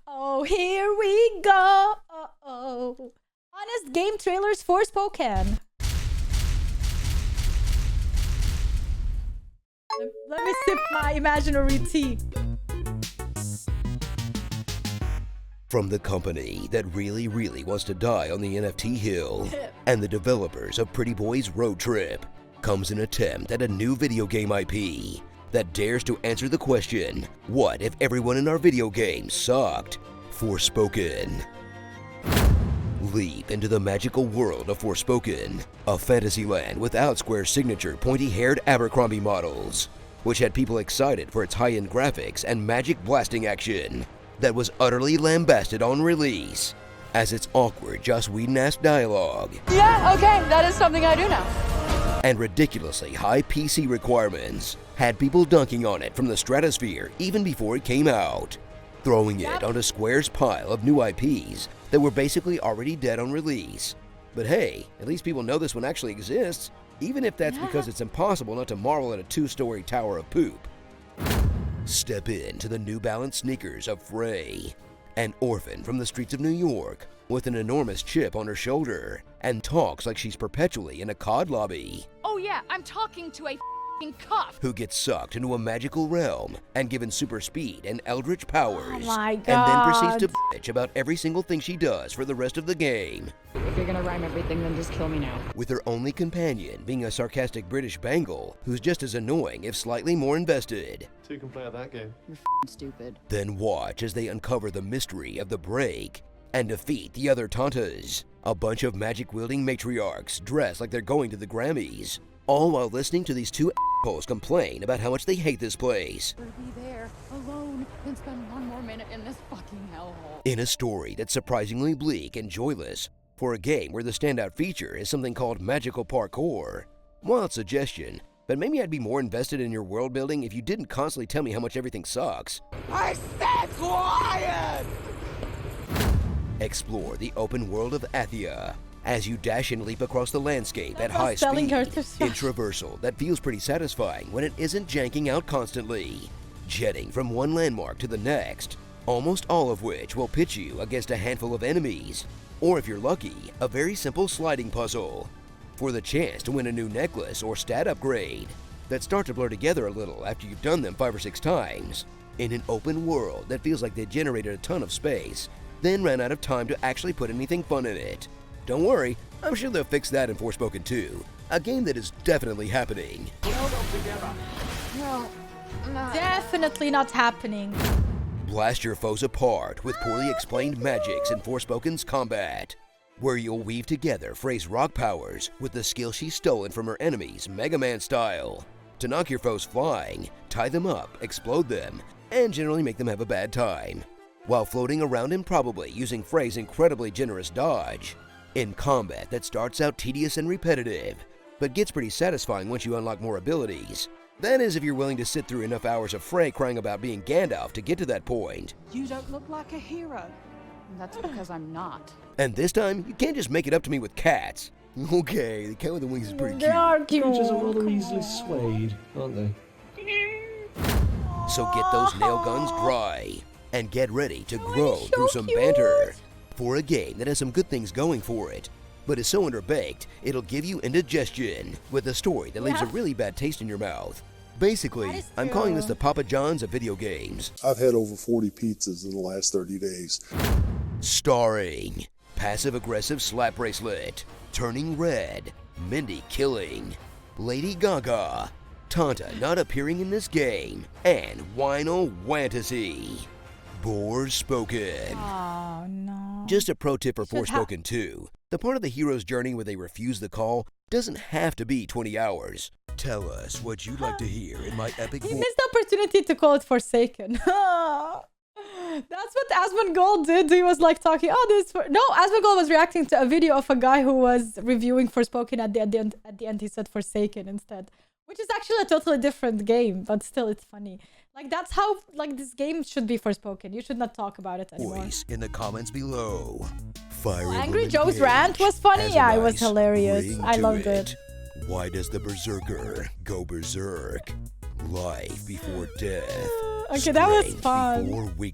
Oh, here we go. Honest game trailers Forspoken. Let me sip my imaginary tea. From the company that really wants to die on the NFT hill and the developers of Pretty Boy's Road Trip comes an attempt at a new video game IP that dares to answer the question, what if everyone in our video game sucked? Forspoken. Leap into the magical world of Forspoken, a fantasy land without Square's signature pointy-haired Abercrombie models, which had people excited for its high-end graphics and magic blasting action that was utterly lambasted on release as its awkward Joss Whedon-esque dialogue. Yeah, okay, that is something I do now. And ridiculously high PC requirements had people dunking on it from the stratosphere even before it came out, throwing it onto Square's pile of new IPs that were basically already dead on release. But hey, at least people know this one actually exists, even if that's because it's impossible not to marvel at a two-story tower of poop. Step into the New Balance sneakers of Frey, an orphan from the streets of New York with an enormous chip on her shoulder and talks like she's perpetually in a COD lobby. Oh yeah, I'm talking to a f***ing cuff. Who gets sucked into a magical realm and given super speed and eldritch powers. Oh my God. And then proceeds to bitch about every single thing she does for the rest of the game. If you're gonna rhyme everything, then just kill me now. With her only companion being a sarcastic British bangle who's just as annoying if slightly more invested. Two can play at that game. You're f***ing stupid. Then watch as they uncover the mystery of the break and defeat the other Tantas, a bunch of magic-wielding matriarchs dressed like they're going to the Grammys, all while listening to these two assholes complain about how much they hate this place. Or be there, alone, and spend one more minute in this fucking hellhole. In a story that's surprisingly bleak and joyless for a game where the standout feature is something called magical parkour. Wild suggestion, but maybe I'd be more invested in your world building if you didn't constantly tell me how much everything sucks. I said quiet! Explore the open world of Athia as you dash and leap across the landscape at That's high us telling speed her to smash. in traversal that feels pretty satisfying when it isn't janking out constantly, jetting from one landmark to the next, almost all of which will pitch you against a handful of enemies, or if you're lucky, a very simple sliding puzzle, for the chance to win a new necklace or stat upgrade that start to blur together a little after you've done them 5 or 6 times, in an open world that feels like they generated a ton of space, then ran out of time to actually put anything fun in it. Don't worry, I'm sure they'll fix that in Forspoken 2, a game that is definitely happening. No, Definitely not happening. Blast your foes apart with poorly explained magics in Forspoken's combat, where you'll weave together Frey's rock powers with the skill she's stolen from her enemies Mega Man style, to knock your foes flying, tie them up, explode them, and generally make them have a bad time, while floating around improbably using Frey's incredibly generous dodge, in combat that starts out tedious and repetitive, but gets pretty satisfying once you unlock more abilities. That is if you're willing to sit through enough hours of Frey crying about being Gandalf to get to that point. You don't look like a hero. that's because I'm not. And this time, you can't just make it up to me with cats. Okay, the cat with the wings is pretty They cute. are cute. Creatures are rather easily swayed, aren't they? So get those nail guns dry and get ready to grow so through some cute. banter for a game that has some good things going for it, but is so underbaked it'll give you indigestion with a story that leaves a really bad taste in your mouth. Basically, That is I'm calling this true. the Papa John's of video games. I've had over 40 pizzas in the last 30 days. Starring passive-aggressive slap bracelet, turning red, Mindy killing, Lady Gaga, Tanta not appearing in this game, and Wino Fantasy. Forspoken. Oh no. Just a pro tip for Should ha- Forspoken 2. The part of the hero's journey where they refuse the call doesn't have to be 20 hours. Tell us what you'd like to hear in my epic He voice. missed the opportunity to call it Forsaken. That's what Asmongold did. He was like talking, no, Asmongold was reacting to a video of a guy who was reviewing Forspoken at the end he said Forsaken instead. Which is actually a totally different game, but still it's funny. Like that's how this game should be Forspoken. You should not talk about it anymore. Voice in the comments below. Fire Angry Emblem Joe's Engage rant was funny. has a Yeah, it was nice hilarious. ring I to loved it. Why does the berserker go berserk? Life before death. Okay, that was Strange fun. before we